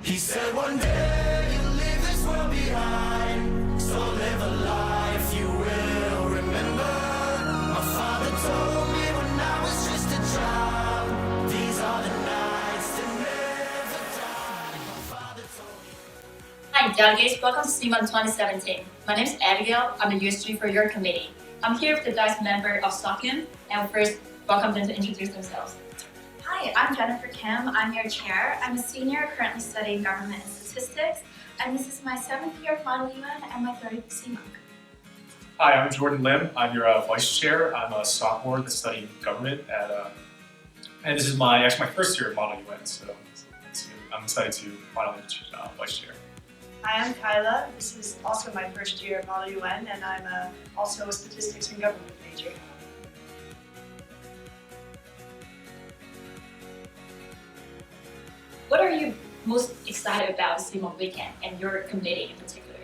He said one day you'll leave this world behind, so live a life you will remember. My father told me when I was just a child, these are the nights that never die. My father told me. Hi delegates, welcome to CMUNC 2017. My name is Abigail, I'm the USG for your committee. I'm here with the Dais member of SOCHUM, and first, welcome them to introduce themselves. Hi, I'm Jennifer Kim. I'm your chair. I'm a senior currently studying government and statistics, and this is my 7th year of Model UN and my 3rd CMUNC. Hi, I'm Jordan Lim. I'm your vice chair. I'm a sophomore that's studying government and this is my first year at Model UN, so I'm excited to finally be vice chair. Hi, I'm Kyla. This is also my first year at Model UN, and I'm also a statistics and government major. What are you most excited about this CMUNC weekend and your committee in particular?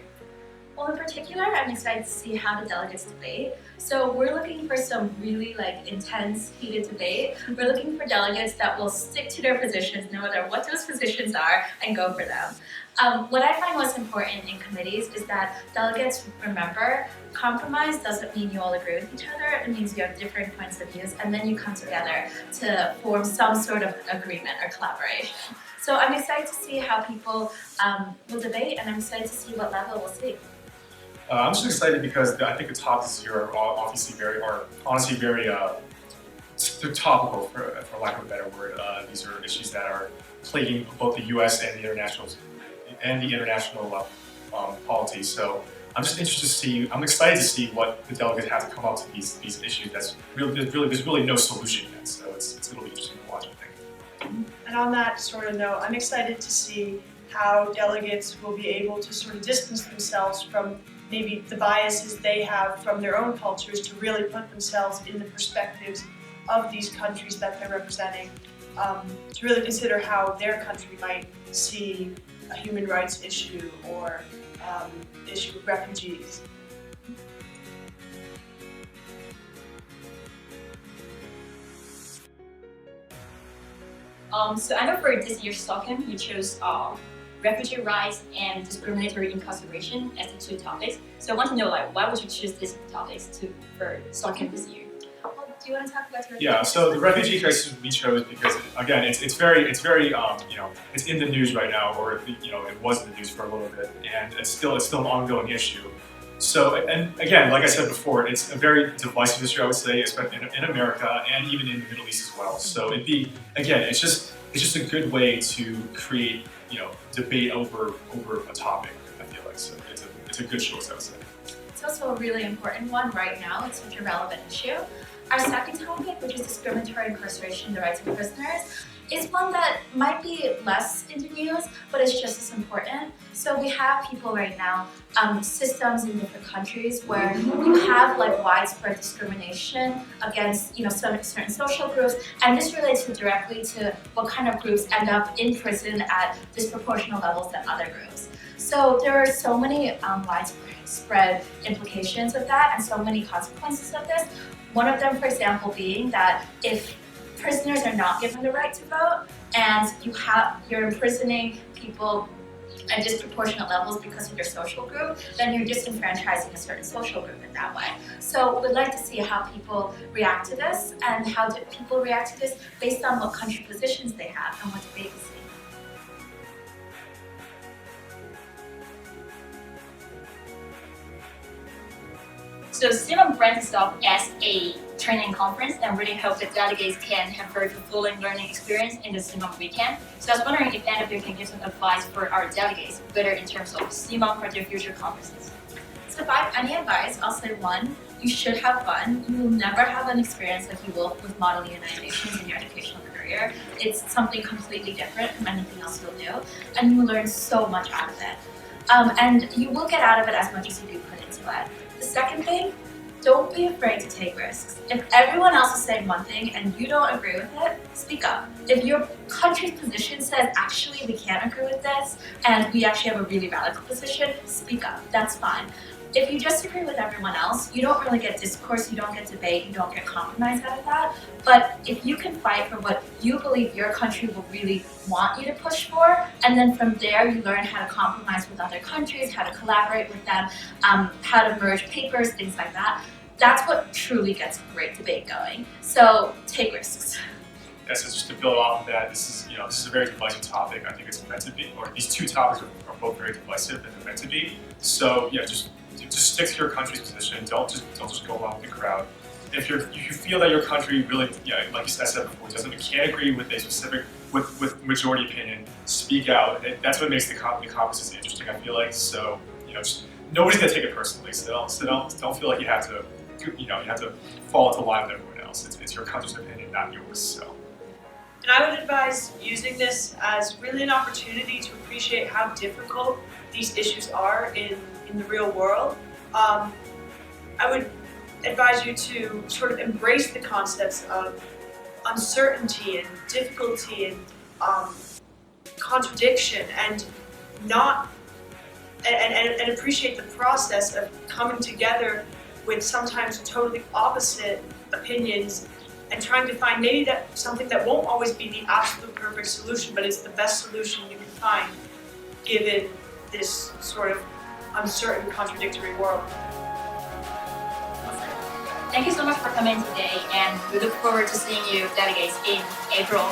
Well, in particular, I'm excited to see how the delegates debate. So we're looking for some really intense, heated debate. We're looking for delegates that will stick to their positions, no matter what those positions are, and go for them. What I find most important in committees is that delegates remember compromise doesn't mean you all agree with each other. It means you have different points of views, and then you come together to form some sort of agreement or collaboration. So I'm excited to see how people will debate, and I'm excited to see what level we'll see. I'm just excited because I think the topics here are honestly very they're topical, for lack of a better word. These are issues that are plaguing both the U.S. and the international polity. So I'm just interested to see. I'm excited to see what the delegates have to come up to these issues. There's really no solution yet. So it's going to be interesting to watch, I think. And on that sort of note, I'm excited to see how delegates will be able to sort of distance themselves from maybe the biases they have from their own cultures to really put themselves in the perspectives of these countries that they're representing, to really consider how their country might see a human rights issue or issue with refugees. So I know for this year's SOCHUM, you chose refugee rights and discriminatory incarceration as the two topics. So I want to know, why would you choose these topics for SOCHUM this year? Well, do you want to talk about your Yeah, so the refugee crisis we chose because again, it's in the news right now, or it was in the news for a little bit, and it's still an ongoing issue. So, and again, like I said before, it's a very divisive issue, I would say, especially in America and even in the Middle East as well. So it's just a good way to create debate over a topic. I feel like so it's a good choice, I would say. It's also a really important one right now. It's such a relevant issue. Our second topic, which is discriminatory incarceration, the rights of prisoners, is one that might be less in the news, but it's just as important. So we have people right now, systems in different countries where you have widespread discrimination against certain social groups, and this relates directly to what kind of groups end up in prison at disproportional levels than other groups. So there are so many widespread implications of that and so many consequences of this. One of them, for example, being that if prisoners are not given the right to vote and you're imprisoning people at disproportionate levels because of their social group, then you're disenfranchising a certain social group in that way. So we'd like to see how people react to this and how people react to this based on what country positions they have and what debate we see. So CMUNC brands itself as a training conference and really hope that delegates can have very fulfilling learning experience in the CMUNC weekend. So I was wondering if any of you can give some advice for our delegates, whether in terms of CMUNC or their future conferences. So if I have any advice, I'll say one, you should have fun. You will never have an experience like you will with Model Unionizations in your educational career. It's something completely different from anything else you'll do, and you will learn so much out of it. And you will get out of it as much as you do put into it. The second thing, don't be afraid to take risks. If everyone else is saying one thing and you don't agree with it, speak up. If your country's position says, actually, we can't agree with this, and we actually have a really radical position, speak up. That's fine. if you disagree with everyone else, you don't really get discourse, you don't get debate, you don't get compromise out of that. But if you can fight for what you believe your country will really want you to push for, and then from there you learn how to compromise with other countries, how to collaborate with them, how to merge papers, things like that, that's what truly gets a great debate going. So take risks. Yeah, so just to build off of that, this is a very divisive topic. I think it's meant to be, or these two topics are both very divisive and they're meant to be. So yeah, just stick to your country's position. Don't just go along with the crowd. If you feel that your country really, like I said before, can't agree with a specific with majority opinion, speak out. That's what makes the conferences interesting. I feel like so. Just, nobody's gonna take it personally. So don't feel like you have to fall into line with everyone else. It's your country's opinion, not yours. So. And I would advise using this as really an opportunity to appreciate how difficult these issues are in the real world. I would advise you to sort of embrace the concepts of uncertainty and difficulty and contradiction, and and appreciate the process of coming together with sometimes totally opposite opinions and trying to find maybe something that won't always be the absolute perfect solution, but it's the best solution you can find given this sort of uncertain, contradictory world. Thank you so much for coming today, and we look forward to seeing you delegates in April.